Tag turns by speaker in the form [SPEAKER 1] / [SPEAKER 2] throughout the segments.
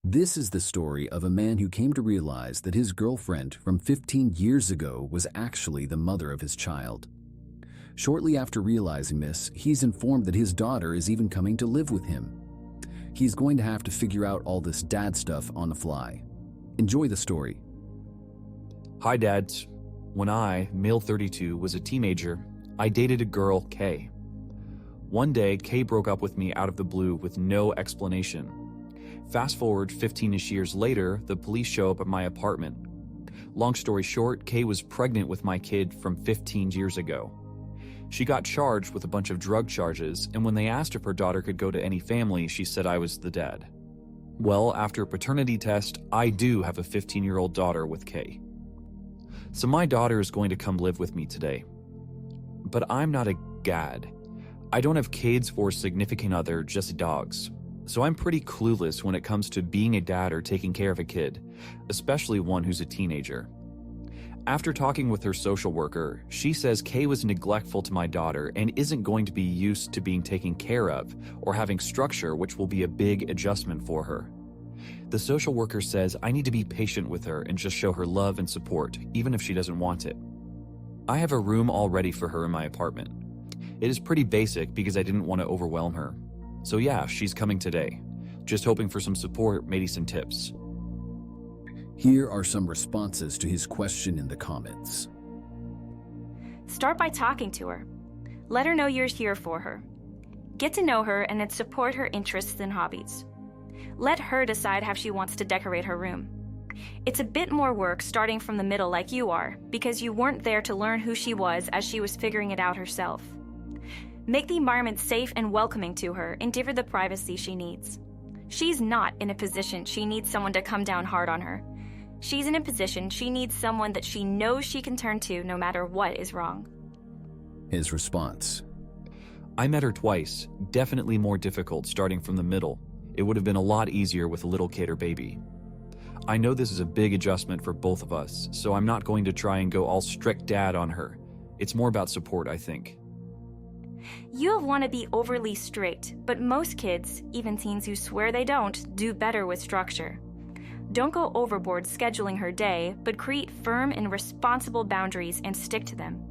[SPEAKER 1] This is the story of a man who came to realize that his girlfriend from 15 years ago was actually the mother of his child. Shortly after realizing this, he's informed that his daughter is even coming to live with him. He's going to have to figure out all this dad stuff on the fly. Enjoy the story.
[SPEAKER 2] Hi, dads. When I, male 32, was a teenager, I dated a girl, Kay. One day, Kay broke up with me out of the blue with no explanation. Fast forward 15-ish years later, the police show up at my apartment. Long story short, Kay was pregnant with my kid from 15 years ago. She got charged with a bunch of drug charges, and when they asked if her daughter could go to any family, she said I was the dad. Well, after a paternity test, I do have a 15-year-old daughter with Kay. So my daughter is going to come live with me today. But I'm not a gad. I don't have kids or significant other, just dogs. So I'm pretty clueless when it comes to being a dad or taking care of a kid, especially one who's a teenager. After talking with her social worker, she says Kay was neglectful to my daughter and isn't going to be used to being taken care of or having structure, which will be a big adjustment for her. The social worker says I need to be patient with her and just show her love and support, even if she doesn't want it. I have a room all ready for her in my apartment. It is pretty basic because I didn't want to overwhelm her. So yeah, she's coming today. Just hoping for some support, maybe some tips.
[SPEAKER 1] Here are some responses to his question in the comments.
[SPEAKER 3] Start by talking to her. Let her know you're here for her. Get to know her and then support her interests and hobbies. Let her decide how she wants to decorate her room. It's a bit more work starting from the middle like you are, because you weren't there to learn who she was as she was figuring it out herself. Make the environment safe and welcoming to her and give her the privacy she needs. She's not in a position she needs someone to come down hard on her. She's in a position she needs someone that she knows she can turn to no matter what is wrong.
[SPEAKER 1] His response.
[SPEAKER 2] I met her twice, definitely more difficult starting from the middle. It would have been a lot easier with a little kid or baby. I know this is a big adjustment for both of us, so I'm not going to try and go all strict dad on her. It's more about support, I think.
[SPEAKER 3] You don't want to be overly strict, but most kids, even teens who swear they don't, do better with structure. Don't go overboard scheduling her day, but create firm and responsible boundaries and stick to them,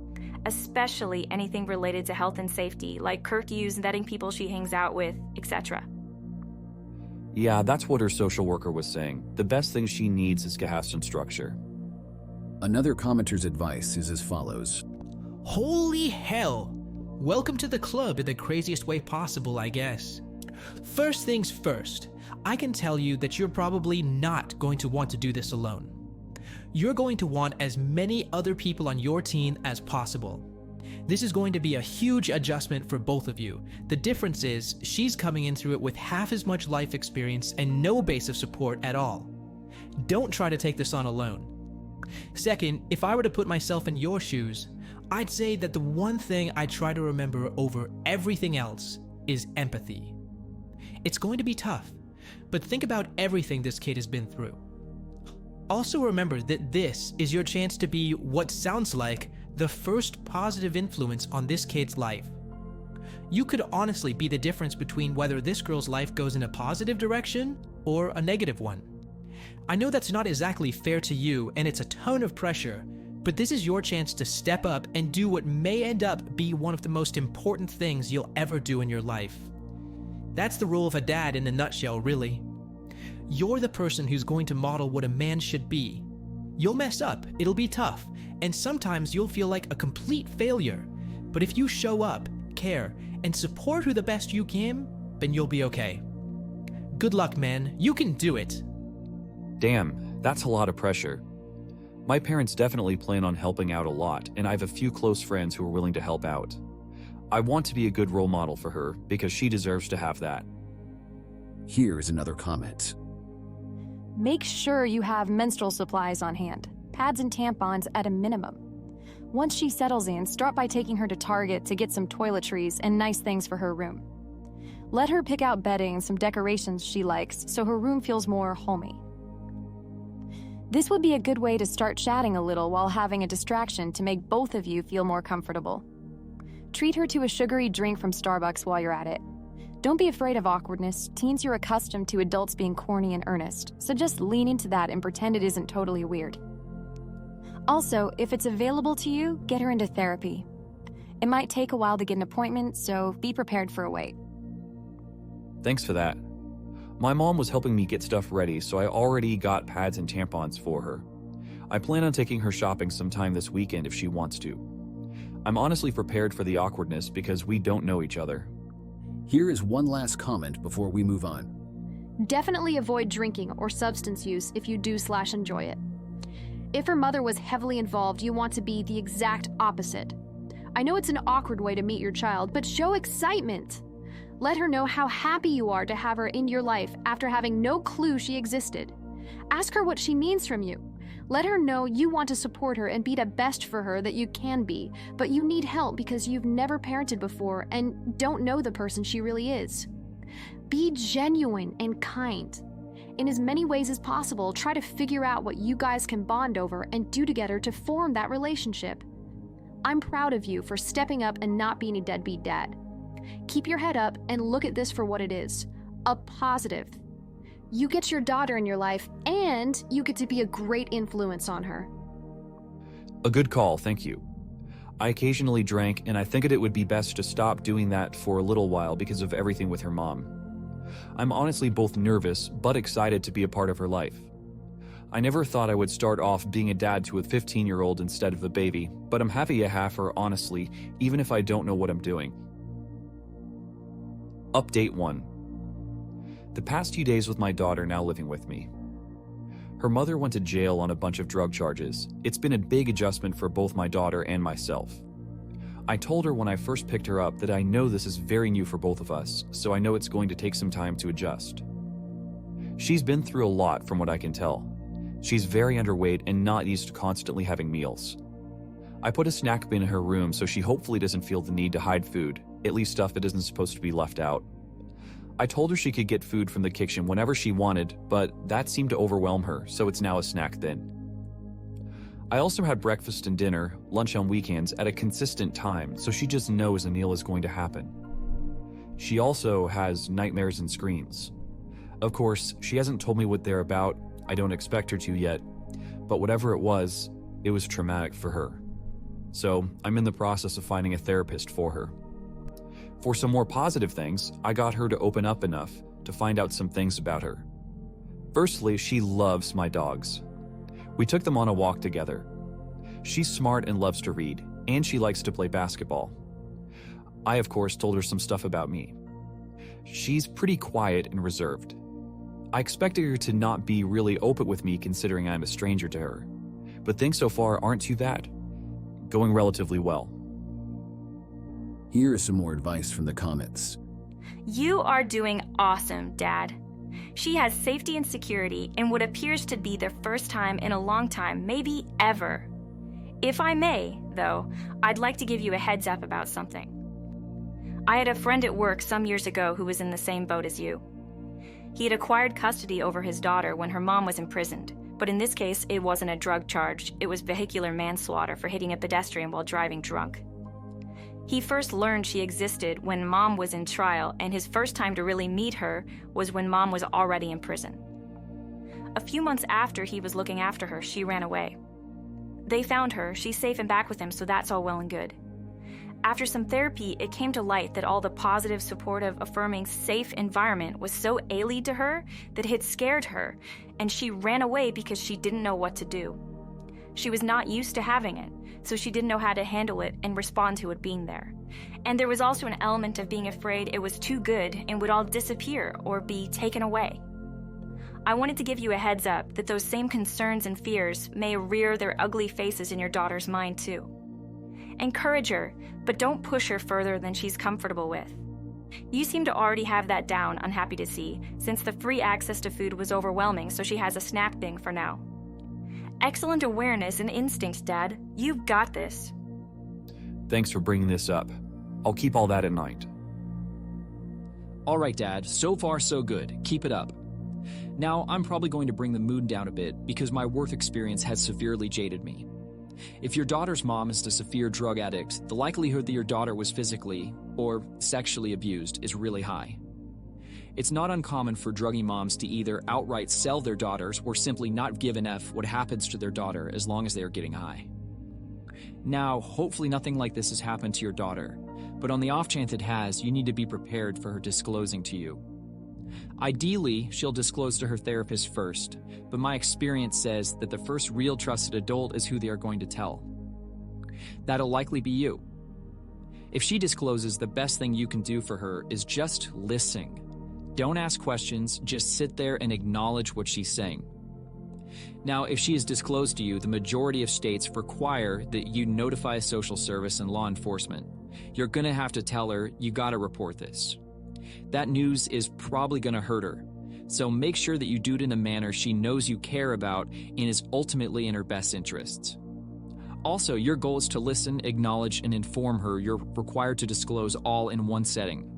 [SPEAKER 3] especially anything related to health and safety, like curfews, vetting people she hangs out with, etc.
[SPEAKER 2] Yeah, that's what her social worker was saying. The best thing she needs is to have some structure.
[SPEAKER 1] Another commenter's advice is as follows.
[SPEAKER 4] Holy hell! Welcome to the club in the craziest way possible, I guess. First things first, I can tell you that you're probably not going to want to do this alone. You're going to want as many other people on your team as possible. This is going to be a huge adjustment for both of you. The difference is, she's coming in through it with half as much life experience and no base of support at all. Don't try to take this on alone. Second, if I were to put myself in your shoes, I'd say that the one thing I try to remember over everything else is empathy. It's going to be tough, but think about everything this kid has been through. Also remember that this is your chance to be what sounds like the first positive influence on this kid's life. You could honestly be the difference between whether this girl's life goes in a positive direction or a negative one. I know that's not exactly fair to you and it's a ton of pressure, but this is your chance to step up and do what may end up be one of the most important things you'll ever do in your life. That's the role of a dad in a nutshell, really. You're the person who's going to model what a man should be. You'll mess up, it'll be tough, and sometimes you'll feel like a complete failure. But if you show up, care, and support her the best you can, then you'll be okay. Good luck, man. You can do it.
[SPEAKER 2] Damn, that's a lot of pressure. My parents definitely plan on helping out a lot, and I have a few close friends who are willing to help out. I want to be a good role model for her because she deserves to have that.
[SPEAKER 1] Here is another comment.
[SPEAKER 5] Make sure you have menstrual supplies on hand, pads and tampons at a minimum. Once she settles in, start by taking her to Target to get some toiletries and nice things for her room. Let her pick out bedding and some decorations she likes so her room feels more homey. This would be a good way to start chatting a little while having a distraction to make both of you feel more comfortable. Treat her to a sugary drink from Starbucks while you're at it. Don't be afraid of awkwardness. Teens are accustomed to adults being corny and earnest, so just lean into that and pretend it isn't totally weird. Also, if it's available to you, get her into therapy. It might take a while to get an appointment, so be prepared for a wait.
[SPEAKER 2] Thanks for that. My mom was helping me get stuff ready, so I already got pads and tampons for her. I plan on taking her shopping sometime this weekend if she wants to. I'm honestly prepared for the awkwardness because we don't know each other.
[SPEAKER 1] Here is one last comment before we move on.
[SPEAKER 6] Definitely avoid drinking or substance use if you do/enjoy it. If her mother was heavily involved, you want to be the exact opposite. I know it's an awkward way to meet your child, but show excitement. Let her know how happy you are to have her in your life after having no clue she existed. Ask her what she needs from you. Let her know you want to support her and be the best for her that you can be, but you need help because you've never parented before and don't know the person she really is. Be genuine and kind. In as many ways as possible, try to figure out what you guys can bond over and do together to form that relationship. I'm proud of you for stepping up and not being a deadbeat dad. Keep your head up and look at this for what it is, a positive. You get your daughter in your life, and you get to be a great influence on her.
[SPEAKER 2] A good call, thank you. I occasionally drank, and I think it would be best to stop doing that for a little while because of everything with her mom. I'm honestly both nervous but excited to be a part of her life. I never thought I would start off being a dad to a 15-year-old instead of a baby, but I'm happy to have her, honestly, even if I don't know what I'm doing. Update 1. The past few days with my daughter now living with me. Her mother went to jail on a bunch of drug charges. It's been a big adjustment for both my daughter and myself. I told her when I first picked her up that I know this is very new for both of us, so I know it's going to take some time to adjust. She's been through a lot from what I can tell. She's very underweight and not used to constantly having meals. I put a snack bin in her room so she hopefully doesn't feel the need to hide food, at least stuff that isn't supposed to be left out. I told her she could get food from the kitchen whenever she wanted, but that seemed to overwhelm her, so it's now a snack bin. I also had breakfast and dinner, lunch on weekends at a consistent time, so she just knows a meal is going to happen. She also has nightmares and screams. Of course, she hasn't told me what they're about. I don't expect her to yet, but whatever it was traumatic for her. So I'm in the process of finding a therapist for her. For some more positive things, I got her to open up enough to find out some things about her. Firstly, she loves my dogs. We took them on a walk together. She's smart and loves to read, and she likes to play basketball. I, of course, told her some stuff about me. She's pretty quiet and reserved. I expected her to not be really open with me considering I'm a stranger to her, but things so far aren't too bad. Going relatively well.
[SPEAKER 1] Here is some more advice from the comments.
[SPEAKER 3] You are doing awesome, Dad. She has safety and security in what appears to be their first time in a long time, maybe ever. If I may, though, I'd like to give you a heads up about something. I had a friend at work some years ago who was in the same boat as you. He had acquired custody over his daughter when her mom was imprisoned, but in this case, it wasn't a drug charge, it was vehicular manslaughter for hitting a pedestrian while driving drunk. He first learned she existed when Mom was in trial, and his first time to really meet her was when Mom was already in prison. A few months after he was looking after her, she ran away. They found her, she's safe and back with him, so that's all well and good. After some therapy, it came to light that all the positive, supportive, affirming, safe environment was so alien to her that it had scared her, and she ran away because she didn't know what to do. She was not used to having it, so she didn't know how to handle it and respond to it being there. And there was also an element of being afraid it was too good and would all disappear or be taken away. I wanted to give you a heads up that those same concerns and fears may rear their ugly faces in your daughter's mind too. Encourage her, but don't push her further than she's comfortable with. You seem to already have that down, I'm happy to see, since the free access to food was overwhelming, so she has a snack bin for now. Excellent awareness and instinct, Dad. You've got this.
[SPEAKER 2] Thanks for bringing this up. I'll keep all that in mind.
[SPEAKER 7] All right, Dad. So far, so good. Keep it up. Now, I'm probably going to bring the mood down a bit because my work experience has severely jaded me. If your daughter's mom is a severe drug addict, the likelihood that your daughter was physically or sexually abused is really high. It's not uncommon for druggie moms to either outright sell their daughters or simply not give an F what happens to their daughter as long as they are getting high. Now, hopefully nothing like this has happened to your daughter, but on the off chance it has, you need to be prepared for her disclosing to you. Ideally, she'll disclose to her therapist first, but my experience says that the first real trusted adult is who they are going to tell. That'll likely be you. If she discloses, the best thing you can do for her is just listen. Don't ask questions, just sit there and acknowledge what she's saying. Now, if she has disclosed to you, the majority of states require that you notify a social service and law enforcement. You're going to have to tell her you got to report this. That news is probably going to hurt her, so make sure that you do it in a manner she knows you care about and is ultimately in her best interests. Also, your goal is to listen, acknowledge, and inform her you're required to disclose all in one setting.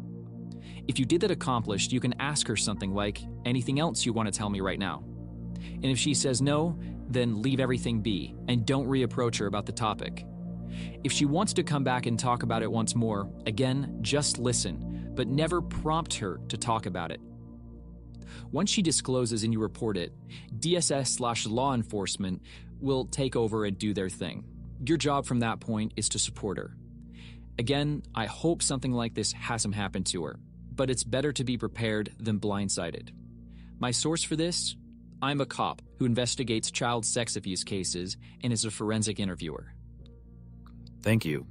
[SPEAKER 7] If you did that accomplished, you can ask her something like, anything else you want to tell me right now? And if she says no, then leave everything be and don't reapproach her about the topic. If she wants to come back and talk about it once more, again, just listen, but never prompt her to talk about it. Once she discloses and you report it, DSS/law enforcement will take over and do their thing. Your job from that point is to support her. Again, I hope something like this hasn't happened to her, but it's better to be prepared than blindsided. My source for this? I'm a cop who investigates child sex abuse cases and is a forensic interviewer.
[SPEAKER 2] Thank you.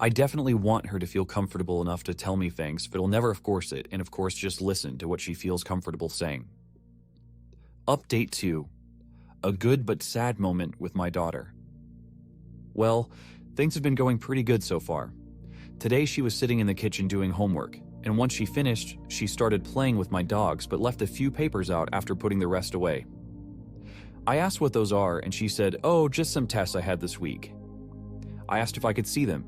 [SPEAKER 2] I definitely want her to feel comfortable enough to tell me things, but I'll never force it, and of course just listen to what she feels comfortable saying. Update 2. A good but sad moment with my daughter. Well, things have been going pretty good so far. Today she was sitting in the kitchen doing homework, and once she finished, she started playing with my dogs but left a few papers out after putting the rest away. I asked what those are, and she said, "Oh, just some tests I had this week." I asked if I could see them.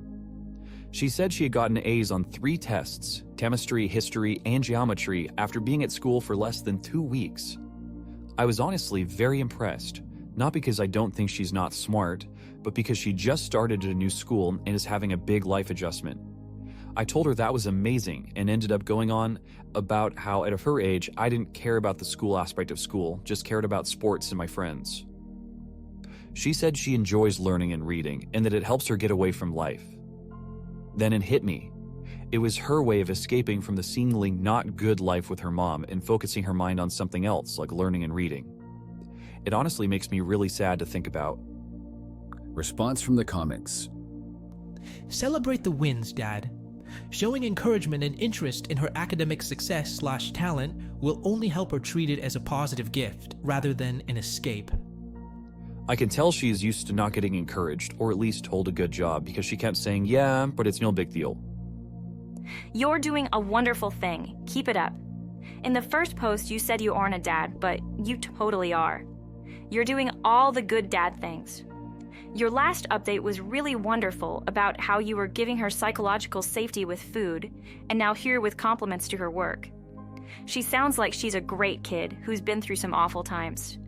[SPEAKER 2] She said she had gotten A's on 3 tests, chemistry, history, and geometry, after being at school for less than 2 weeks. I was honestly very impressed, not because I don't think she's not smart, but because she just started at a new school and is having a big life adjustment. I told her that was amazing and ended up going on about how at her age I didn't care about the school aspect of school, just cared about sports and my friends. She said she enjoys learning and reading and that it helps her get away from life. Then it hit me. It was her way of escaping from the seemingly not good life with her mom and focusing her mind on something else like learning and reading. It honestly makes me really sad to think about.
[SPEAKER 1] Response from the comics.
[SPEAKER 4] Celebrate the wins, Dad. Showing encouragement and interest in her academic success/talent will only help her treat it as a positive gift rather than an escape.
[SPEAKER 2] I can tell she is used to not getting encouraged, or at least told a good job, because she kept saying, "Yeah, but it's no big deal."
[SPEAKER 3] You're doing a wonderful thing. Keep it up. In the first post, you said you aren't a dad, but you totally are. You're doing all the good dad things. Your last update was really wonderful about how you were giving her psychological safety with food, and now here with compliments to her work. She sounds like she's a great kid who's been through some awful times.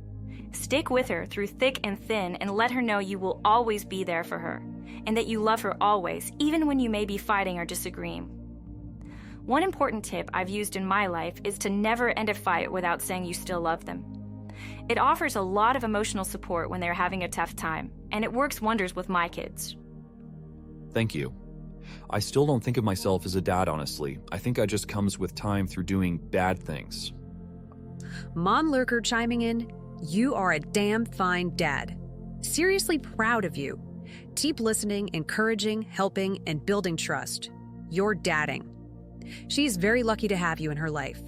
[SPEAKER 3] Stick with her through thick and thin and let her know you will always be there for her, and that you love her always, even when you may be fighting or disagreeing. One important tip I've used in my life is to never end a fight without saying you still love them. It offers a lot of emotional support when they're having a tough time, and it works wonders with my kids.
[SPEAKER 2] Thank you. I still don't think of myself as a dad, honestly. I think I just comes with time through doing bad things.
[SPEAKER 8] Mom Lurker chiming in, you are a damn fine dad. Seriously proud of you. Keep listening, encouraging, helping, and building trust. You're dadding. She's very lucky to have you in her life.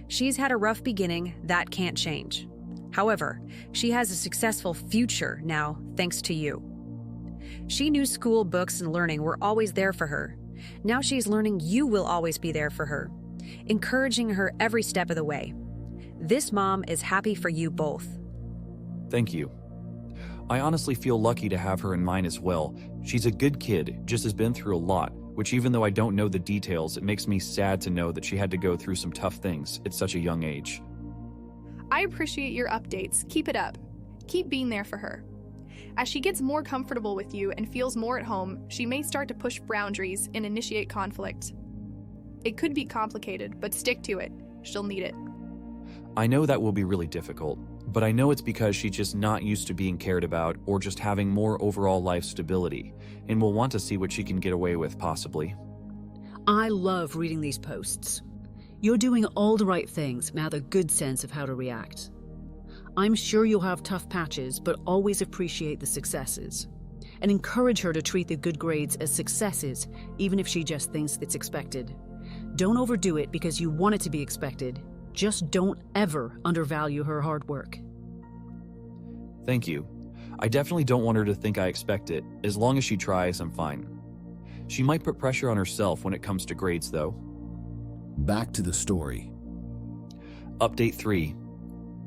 [SPEAKER 8] She's had a rough beginning, that can't change. However, she has a successful future now, thanks to you. She knew school, books, and learning were always there for her. Now she's learning you will always be there for her, encouraging her every step of the way. This mom is happy for you both.
[SPEAKER 2] Thank you. I honestly feel lucky to have her in mine as well. She's a good kid, just has been through a lot, which even though I don't know the details, it makes me sad to know that she had to go through some tough things at such a young age.
[SPEAKER 9] I appreciate your updates. Keep it up. Keep being there for her. As she gets more comfortable with you and feels more at home, she may start to push boundaries and initiate conflict. It could be complicated, but stick to it. She'll need it.
[SPEAKER 2] I know that will be really difficult, but I know it's because she's just not used to being cared about or just having more overall life stability, and will want to see what she can get away with, possibly.
[SPEAKER 10] I love reading these posts. You're doing all the right things and have a good sense of how to react. I'm sure you'll have tough patches, but always appreciate the successes. And encourage her to treat the good grades as successes, even if she just thinks it's expected. Don't overdo it because you want it to be expected. Just don't ever undervalue her hard work.
[SPEAKER 2] Thank you. I definitely don't want her to think I expect it. As long as she tries, I'm fine. She might put pressure on herself when it comes to grades, though.
[SPEAKER 1] Back to the story.
[SPEAKER 2] Update 3.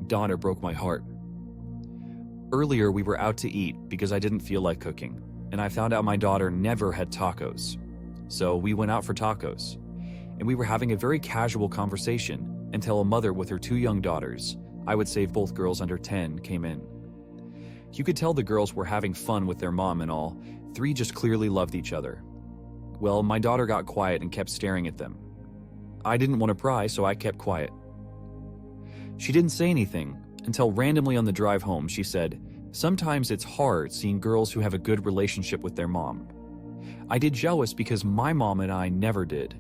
[SPEAKER 2] Daughter broke my heart. Earlier, we were out to eat because I didn't feel like cooking, and I found out my daughter never had tacos. So we went out for tacos, and we were having a very casual conversation until a mother with her 2 young daughters, I would say both girls under 10, came in. You could tell the girls were having fun with their mom and all. 3 just clearly loved each other. Well, my daughter got quiet and kept staring at them. I didn't want to pry, so I kept quiet. She didn't say anything until randomly on the drive home she said, "Sometimes it's hard seeing girls who have a good relationship with their mom. I did jealous because my mom and I never did."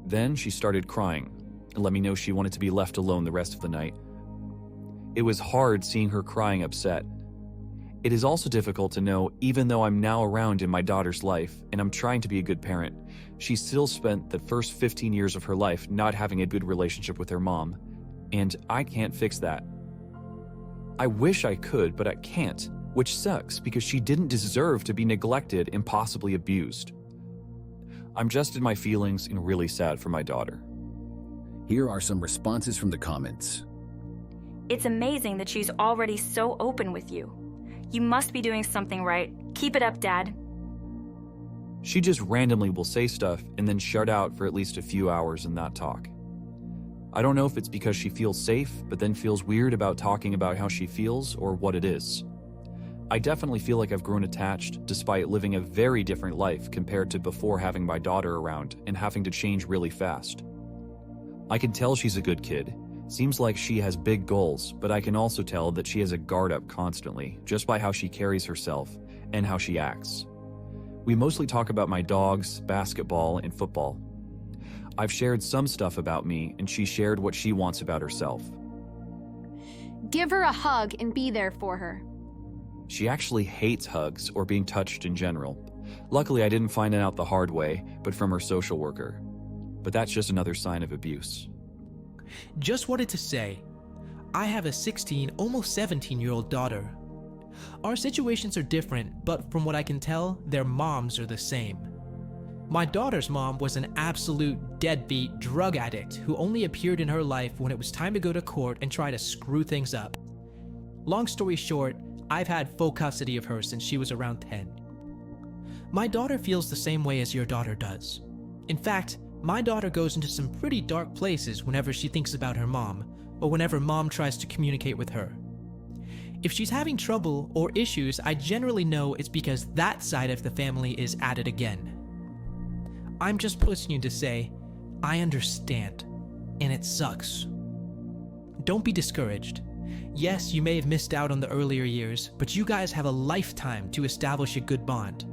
[SPEAKER 2] Then she started crying and let me know she wanted to be left alone the rest of the night. It was hard seeing her crying upset. It is also difficult to know, even though I'm now around in my daughter's life and I'm trying to be a good parent, she still spent the first 15 years of her life not having a good relationship with her mom, and I can't fix that. I wish I could, but I can't, which sucks because she didn't deserve to be neglected and possibly abused. I'm just in my feelings and really sad for my daughter.
[SPEAKER 1] Here are some responses from the comments.
[SPEAKER 3] It's amazing that she's already so open with you. You must be doing something right. Keep it up, Dad.
[SPEAKER 2] She just randomly will say stuff and then shut out for at least a few hours and not talk. I don't know if it's because she feels safe, but then feels weird about talking about how she feels or what it is. I definitely feel like I've grown attached despite living a very different life compared to before having my daughter around and having to change really fast. I can tell she's a good kid. Seems like she has big goals, but I can also tell that she has a guard up constantly, just by how she carries herself and how she acts. We mostly talk about my dogs, basketball, and football. I've shared some stuff about me, and she shared what she wants about herself.
[SPEAKER 6] Give her a hug and be there for her.
[SPEAKER 2] She actually hates hugs or being touched in general. Luckily, I didn't find it out the hard way, but from her social worker. But that's just another sign of abuse.
[SPEAKER 4] Just wanted to say, I have a 16, almost 17-year-old daughter. Our situations are different, but from what I can tell, their moms are the same. My daughter's mom was an absolute deadbeat drug addict who only appeared in her life when it was time to go to court and try to screw things up. Long story short, I've had full custody of her since she was around 10. My daughter feels the same way as your daughter does. In fact, my daughter goes into some pretty dark places whenever she thinks about her mom, or whenever mom tries to communicate with her. If she's having trouble or issues, I generally know it's because that side of the family is at it again. I'm just pushing you to say, I understand, and it sucks. Don't be discouraged. Yes, you may have missed out on the earlier years, but you guys have a lifetime to establish a good bond.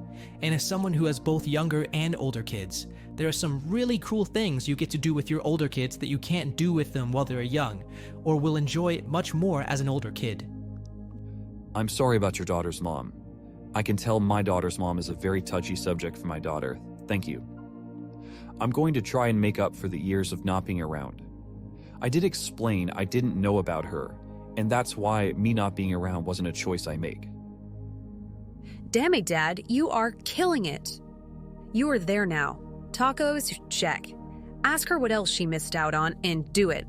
[SPEAKER 4] And as someone who has both younger and older kids, there are some really cool things you get to do with your older kids that you can't do with them while they're young, or will enjoy much more as an older kid.
[SPEAKER 2] I'm sorry about your daughter's mom. I can tell my daughter's mom is a very touchy subject for my daughter. Thank you. I'm going to try and make up for the years of not being around. I did explain I didn't know about her, and that's why me not being around wasn't a choice I make.
[SPEAKER 8] Damn it, Dad, you are killing it. You are there now. Tacos, check. Ask her what else she missed out on and do it.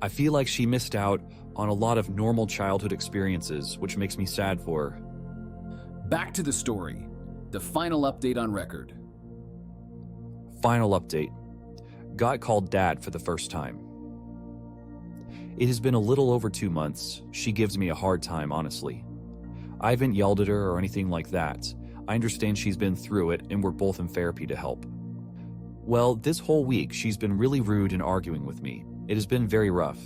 [SPEAKER 2] I feel like she missed out on a lot of normal childhood experiences, which makes me sad for her.
[SPEAKER 1] Back to the story. The final update on record.
[SPEAKER 2] Final update. Got called Dad for the first time. It has been a little over 2 months. She gives me a hard time, honestly. I haven't yelled at her or anything like that. I understand she's been through it and we're both in therapy to help. Well, this whole week she's been really rude and arguing with me. It has been very rough.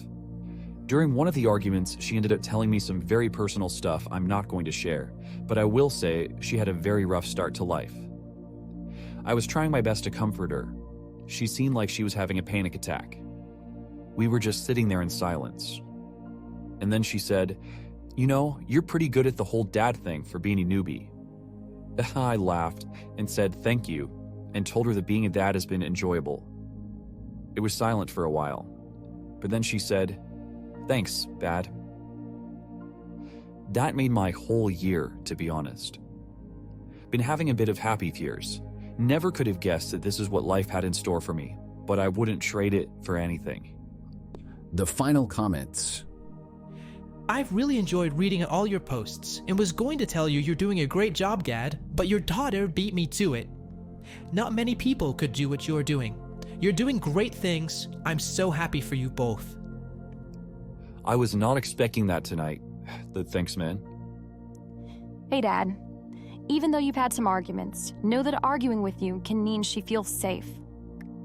[SPEAKER 2] During one of the arguments, she ended up telling me some very personal stuff I'm not going to share, but I will say she had a very rough start to life. I was trying my best to comfort her. She seemed like she was having a panic attack. We were just sitting there in silence. And then she said, "You know, you're pretty good at the whole dad thing for being a newbie." I laughed and said thank you and told her that being a dad has been enjoyable. It was silent for a while, but then she said, "Thanks, Dad." That made my whole year, to be honest. Been having a bit of happy tears. Never could have guessed that this is what life had in store for me, but I wouldn't trade it for anything.
[SPEAKER 1] The final comments.
[SPEAKER 4] I've really enjoyed reading all your posts and was going to tell you you're doing a great job, Gad, but your daughter beat me to it. Not many people could do what you're doing. You're doing great things. I'm so happy for you both.
[SPEAKER 2] I was not expecting that tonight. Thanks, man.
[SPEAKER 5] Hey, Dad. Even though you've had some arguments, know that arguing with you can mean she feels safe.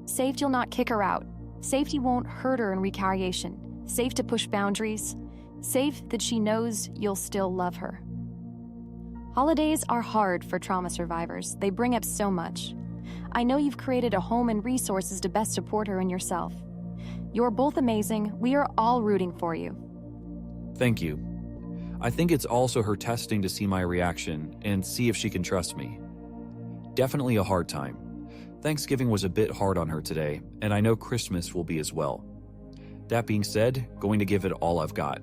[SPEAKER 5] Safe you'll not kick her out. Safe you won't hurt her in retaliation. Safe to push boundaries. Safe that she knows you'll still love her. Holidays are hard for trauma survivors. They bring up so much. I know you've created a home and resources to best support her and yourself. You're both amazing. We are all rooting for you.
[SPEAKER 2] Thank you. I think it's also her testing to see my reaction and see if she can trust me. Definitely a hard time. Thanksgiving was a bit hard on her today, and I know Christmas will be as well. That being said, going to give it all I've got.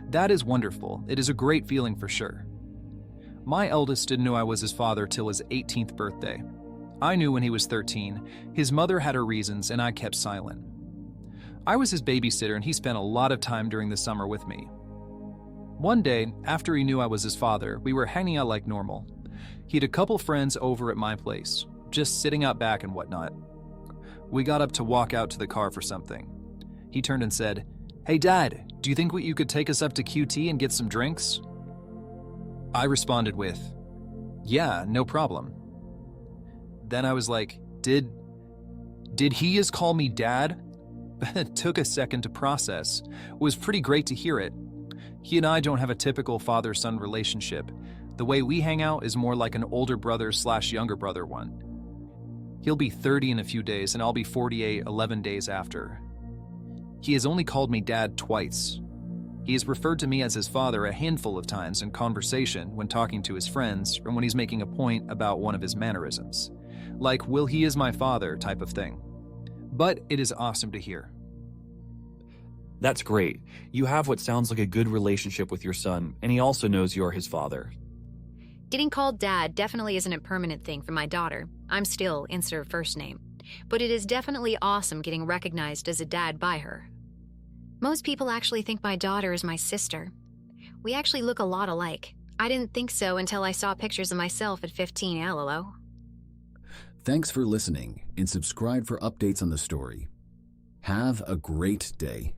[SPEAKER 11] That is wonderful. It is a great feeling for sure. My eldest didn't know I was his father till his 18th birthday. I knew when he was 13. His mother had her reasons, and I kept silent. I was his babysitter, and he spent a lot of time during the summer with me. One day, after he knew I was his father, we were hanging out like normal. He had a couple friends over at my place, just sitting out back and whatnot. We got up to walk out to the car for something. He turned and said, "Hey, Dad, do you think you could take us up to QT and get some drinks?" I responded with, "Yeah, no problem." Then I was like, Did he just call me Dad? It took a second to process. It was pretty great to hear it. He and I don't have a typical father-son relationship. The way we hang out is more like an older brother/younger brother one. He'll be 30 in a few days, and I'll be 48 11 days after. He has only called me Dad twice. He has referred to me as his father a handful of times in conversation when talking to his friends or when he's making a point about one of his mannerisms. Like, "Will he is my father" type of thing. But it is awesome to hear.
[SPEAKER 2] That's great. You have what sounds like a good relationship with your son, and he also knows you're his father.
[SPEAKER 12] Getting called Dad definitely isn't a permanent thing for my daughter. I'm still instead of first name. But it is definitely awesome getting recognized as a dad by her. Most people actually think my daughter is my sister. We actually look a lot alike. I didn't think so until I saw pictures of myself at 15, lol.
[SPEAKER 1] Thanks for listening and subscribe for updates on the story. Have a great day.